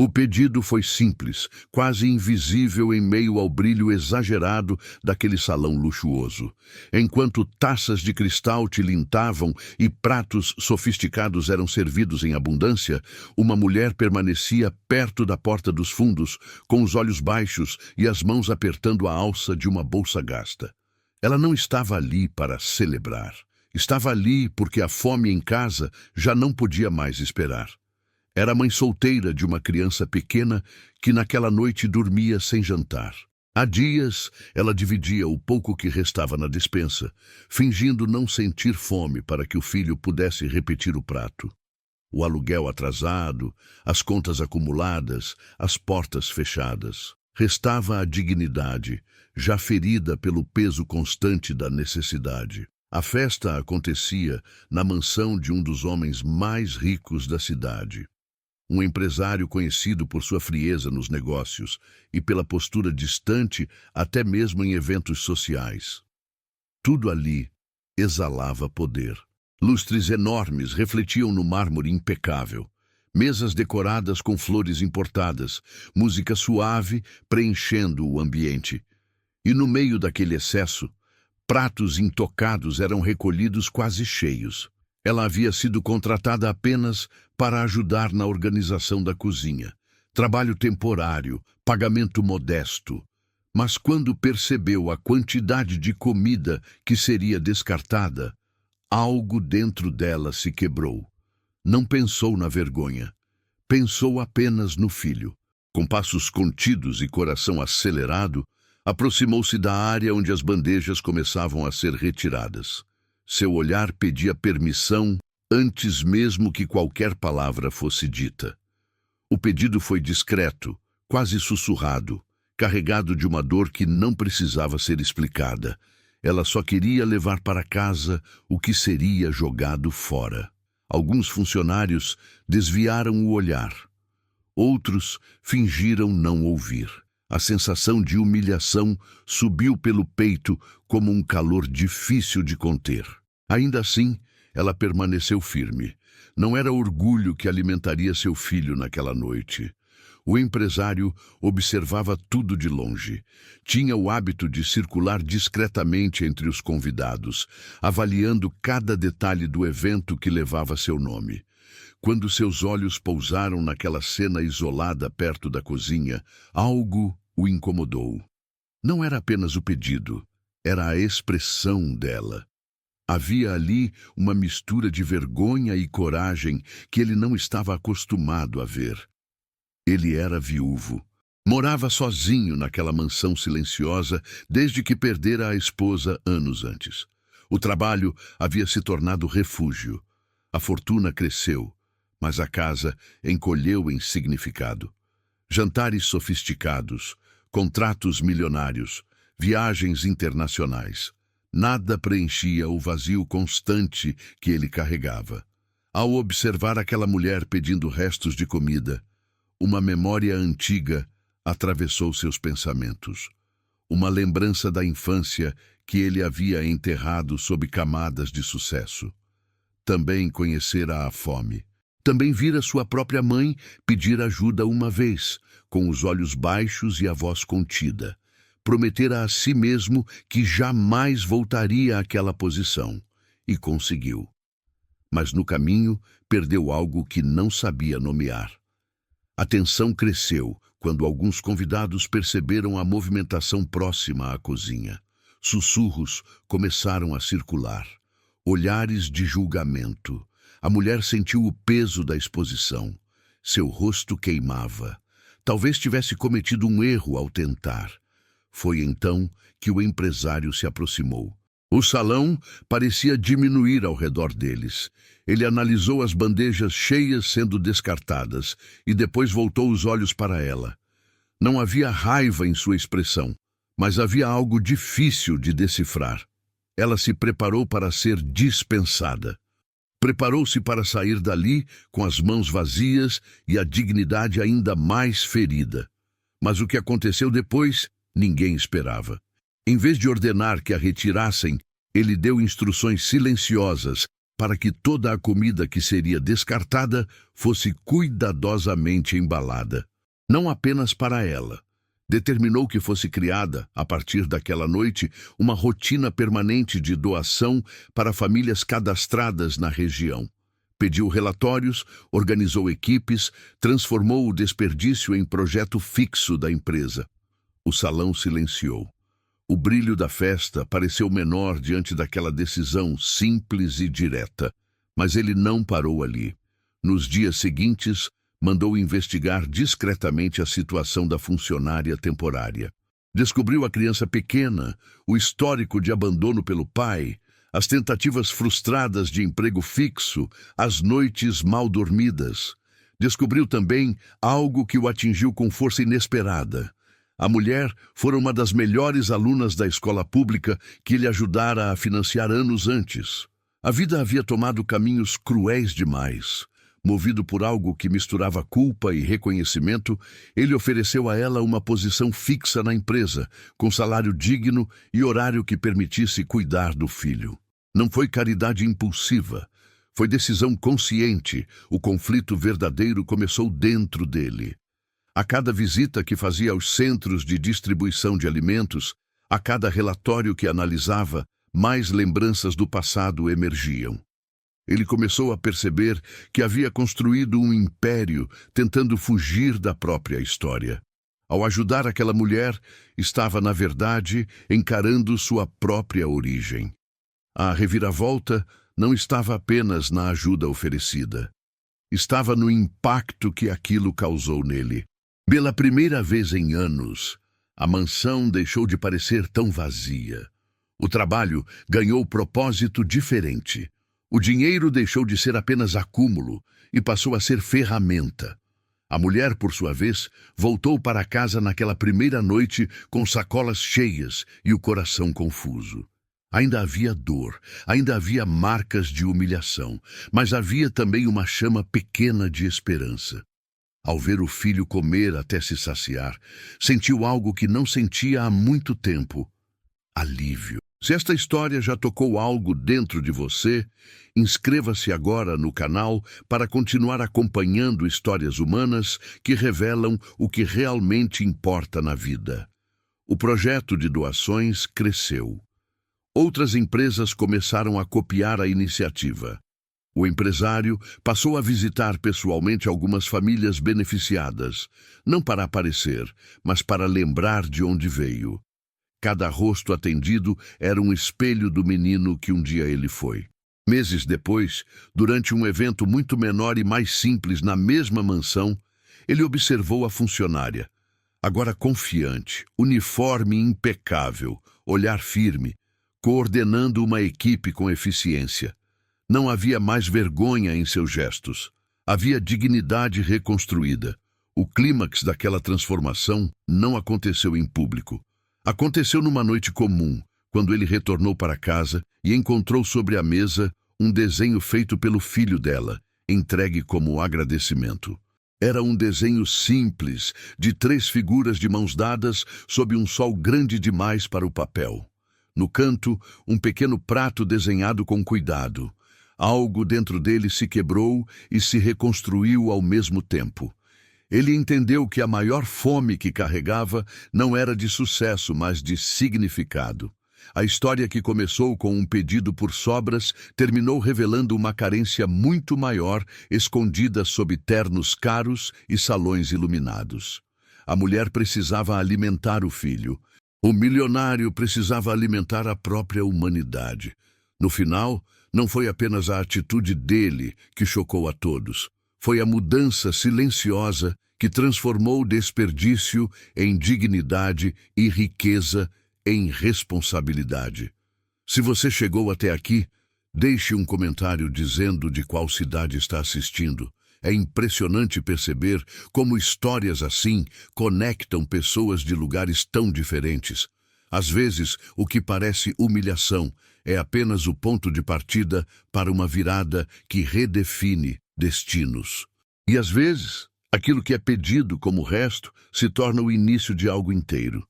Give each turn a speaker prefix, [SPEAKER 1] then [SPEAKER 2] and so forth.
[SPEAKER 1] O pedido foi simples, quase invisível em meio ao brilho exagerado daquele salão luxuoso. Enquanto taças de cristal tilintavam e pratos sofisticados eram servidos em abundância, uma mulher permanecia perto da porta dos fundos, com os olhos baixos e as mãos apertando a alça de uma bolsa gasta. Ela não estava ali para celebrar. Estava ali porque a fome em casa já não podia mais esperar. Era a mãe solteira de uma criança pequena que naquela noite dormia sem jantar. Há dias, ela dividia o pouco que restava na despensa, fingindo não sentir fome para que o filho pudesse repetir o prato. O aluguel atrasado, as contas acumuladas, as portas fechadas. Restava a dignidade, já ferida pelo peso constante da necessidade. A festa acontecia na mansão de um dos homens mais ricos da cidade. Um empresário conhecido por sua frieza nos negócios e pela postura distante até mesmo em eventos sociais. Tudo ali exalava poder. Lustres enormes refletiam no mármore impecável. Mesas decoradas com flores importadas, música suave preenchendo o ambiente. E no meio daquele excesso, pratos intocados eram recolhidos quase cheios. Ela havia sido contratada apenas para ajudar na organização da cozinha. Trabalho temporário, pagamento modesto. Mas quando percebeu a quantidade de comida que seria descartada, algo dentro dela se quebrou. Não pensou na vergonha. Pensou apenas no filho. Com passos contidos e coração acelerado, aproximou-se da área onde as bandejas começavam a ser retiradas. Seu olhar pedia permissão antes mesmo que qualquer palavra fosse dita. O pedido foi discreto, quase sussurrado, carregado de uma dor que não precisava ser explicada. Ela só queria levar para casa o que seria jogado fora. Alguns funcionários desviaram o olhar. Outros fingiram não ouvir. A sensação de humilhação subiu pelo peito como um calor difícil de conter. Ainda assim, ela permaneceu firme. Não era orgulho que alimentaria seu filho naquela noite. O empresário observava tudo de longe. Tinha o hábito de circular discretamente entre os convidados, avaliando cada detalhe do evento que levava seu nome. Quando seus olhos pousaram naquela cena isolada perto da cozinha, algo o incomodou. Não era apenas o pedido, era a expressão dela. Havia ali uma mistura de vergonha e coragem que ele não estava acostumado a ver. Ele era viúvo. Morava sozinho naquela mansão silenciosa desde que perdera a esposa anos antes. O trabalho havia se tornado refúgio. A fortuna cresceu, mas a casa encolheu em significado. Jantares sofisticados, contratos milionários, viagens internacionais. Nada preenchia o vazio constante que ele carregava. Ao observar aquela mulher pedindo restos de comida, uma memória antiga atravessou seus pensamentos. Uma lembrança da infância que ele havia enterrado sob camadas de sucesso. Também conhecera a fome. Também vira sua própria mãe pedir ajuda uma vez, com os olhos baixos e a voz contida. Prometera a si mesmo que jamais voltaria àquela posição, e conseguiu. Mas no caminho perdeu algo que não sabia nomear. A tensão cresceu quando alguns convidados perceberam a movimentação próxima à cozinha. Sussurros começaram a circular. Olhares de julgamento. A mulher sentiu o peso da exposição. Seu rosto queimava. Talvez tivesse cometido um erro ao tentar. Foi então que o empresário se aproximou. O salão parecia diminuir ao redor deles. Ele analisou as bandejas cheias sendo descartadas e depois voltou os olhos para ela. Não havia raiva em sua expressão, mas havia algo difícil de decifrar. Ela se preparou para ser dispensada. Preparou-se para sair dali com as mãos vazias e a dignidade ainda mais ferida. Mas o que aconteceu depois, ninguém esperava. Em vez de ordenar que a retirassem, ele deu instruções silenciosas para que toda a comida que seria descartada fosse cuidadosamente embalada. não apenas para ela. Determinou que fosse criada, a partir daquela noite, uma rotina permanente de doação para famílias cadastradas na região. Pediu relatórios, organizou equipes, transformou o desperdício em projeto fixo da empresa. O salão silenciou. O brilho da festa pareceu menor diante daquela decisão simples e direta. Mas ele não parou ali. Nos dias seguintes, mandou investigar discretamente a situação da funcionária temporária. Descobriu a criança pequena, o histórico de abandono pelo pai, as tentativas frustradas de emprego fixo, as noites mal dormidas. Descobriu também algo que o atingiu com força inesperada. A mulher fora uma das melhores alunas da escola pública que ele ajudara a financiar anos antes. A vida havia tomado caminhos cruéis demais. Movido por algo que misturava culpa e reconhecimento, ele ofereceu a ela uma posição fixa na empresa, com salário digno e horário que permitisse cuidar do filho. Não foi caridade impulsiva, foi decisão consciente. O conflito verdadeiro começou dentro dele. A cada visita que fazia aos centros de distribuição de alimentos, a cada relatório que analisava, mais lembranças do passado emergiam. Ele começou a perceber que havia construído um império tentando fugir da própria história. Ao ajudar aquela mulher, estava, na verdade, encarando sua própria origem. A reviravolta não estava apenas na ajuda oferecida. Estava no impacto que aquilo causou nele. Pela primeira vez em anos, a mansão deixou de parecer tão vazia. O trabalho ganhou propósito diferente. O dinheiro deixou de ser apenas acúmulo e passou a ser ferramenta. A mulher, por sua vez, voltou para casa naquela primeira noite com sacolas cheias e o coração confuso. Ainda havia dor, ainda havia marcas de humilhação, mas havia também uma chama pequena de esperança. Ao ver o filho comer até se saciar, sentiu algo que não sentia há muito tempo: alívio. Se esta história já tocou algo dentro de você, inscreva-se agora no canal para continuar acompanhando histórias humanas que revelam o que realmente importa na vida. O projeto de doações cresceu. Outras empresas começaram a copiar a iniciativa. O empresário passou a visitar pessoalmente algumas famílias beneficiadas, não para aparecer, mas para lembrar de onde veio. Cada rosto atendido era um espelho do menino que um dia ele foi. Meses depois, durante um evento muito menor e mais simples na mesma mansão, ele observou a funcionária. Agora confiante, uniforme impecável, olhar firme, coordenando uma equipe com eficiência. Não havia mais vergonha em seus gestos. Havia dignidade reconstruída. O clímax daquela transformação não aconteceu em público. Aconteceu numa noite comum, quando ele retornou para casa e encontrou sobre a mesa um desenho feito pelo filho dela, entregue como agradecimento. Era um desenho simples, de 3 figuras de mãos dadas sob um sol grande demais para o papel. No canto, um pequeno prato desenhado com cuidado. Algo dentro dele se quebrou e se reconstruiu ao mesmo tempo. Ele entendeu que a maior fome que carregava não era de sucesso, mas de significado. A história que começou com um pedido por sobras terminou revelando uma carência muito maior, escondida sob ternos caros e salões iluminados. A mulher precisava alimentar o filho. O milionário precisava alimentar a própria humanidade. No final, não foi apenas a atitude dele que chocou a todos. Foi a mudança silenciosa que transformou o desperdício em dignidade e riqueza em responsabilidade. Se você chegou até aqui, deixe um comentário dizendo de qual cidade está assistindo. É impressionante perceber como histórias assim conectam pessoas de lugares tão diferentes. Às vezes, o que parece humilhação é apenas o ponto de partida para uma virada que redefine destinos. E às vezes, aquilo que é pedido como resto se torna o início de algo inteiro.